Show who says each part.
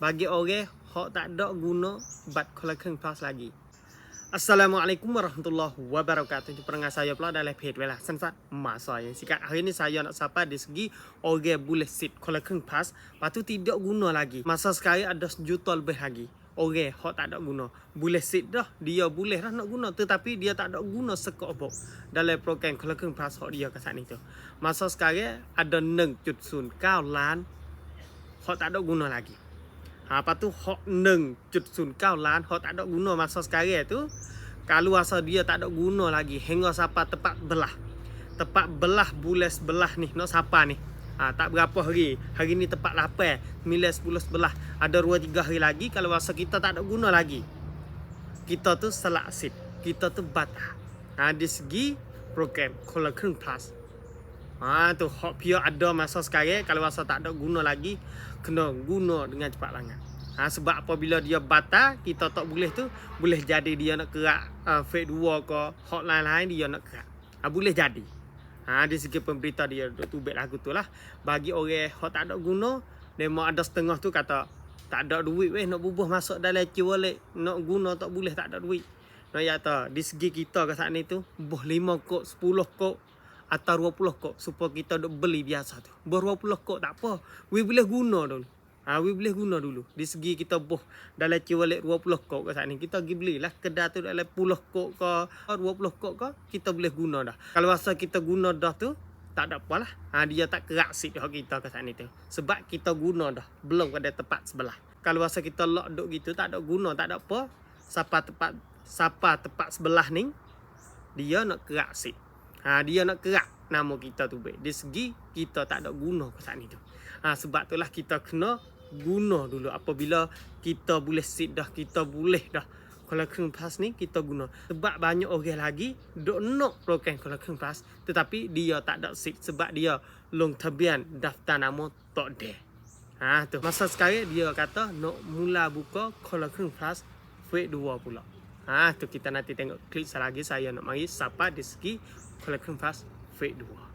Speaker 1: bagi orang hok tak ada guna bat collection plus lagi. Assalamualaikum warahmatullahi wabarakatuh. Jumpa dengan saya pula dalam page Wela Sensat Masa yang sikat. Hari ni saya nak sapa dari segi orang boleh sit collection pass, lepas tu tidak guna lagi. Masa sekarang ada 1 juta lebih lagi orang hok tak ada guna. Boleh sit dah, dia boleh dah nak guna, tetapi dia tak ada guna sekok dalam program collection pass hok dia kat sana tu. Masa sekarang ada 1.09 ล้านhok tak ada guna lagi. Lepas tu hok 1.09 ล้านhok tak ada guna masa sekarang tu. Kalau asal dia tak ada guna lagi hingga sampai tepat belah bulan sebelah ni nak sapa ni. Tak berapa hari. Hari ni tepat 8, 9, 10, 11. Ada 2-3 hari lagi kalau asal kita tak ada guna lagi. Kita tu selak sit. Kita tu batal. Di segi program collection plus. Tu hok pia ada masa sekarang kalau asal tak ada guna lagi kena guna dengan cepat sangat. Sebab apabila dia batal kita tak boleh tu boleh jadi dia nak kerak fake 2 ke hot lain-lain dia nak kerak. Boleh jadi. Di segi pemberita dia tubik lagu tu lah. Bagi orang hok tak ada guna, demo ada setengah tu kata tak ada duit weh nak bubuh masuk dalam wallet nak guna tak boleh tak ada duit. Nah ya ta di segi kita ke saat ni tu buh 5 kok 10 kok atau 20 kok supaya kita duk beli biasa tu. Buh 20 kok tak apa. We boleh guna dulu. We boleh guna dulu. Di segi kita buh dalam wallet 20 kok ke saat ni kita pergi belilah kedai tu dalam 10 kok ke 20 kok ke kita boleh guna dah. Kalau asal kita guna dah tu tak ada apalah. Dia tak kerak sit hak kita ke saat ni tu. Sebab kita guna dah belum ada tempat sebelah. Kalau asal kita lock duk gitu tak ada guna tak ada apa. Siapa tempat sebelah ni dia nak kerak sit. Dia nak kerak nama kita tu baik. Di segi kita tak ada guna ke saat ni tu. Sebab itulah kita kena guna dulu. Apabila kita boleh sit dah, kita boleh dah collection plus ni kita guna. Sebab banyak orang lagi duk nak program collection plus tetapi dia tak ada sit sebab dia long tabian daftar nama tak ada. Tu masa sekarang dia kata nak mula buka collection plus fake 2 pula. Tu kita nanti tengok klik lagi saya nak mari siapa di segi collection plus fake 2.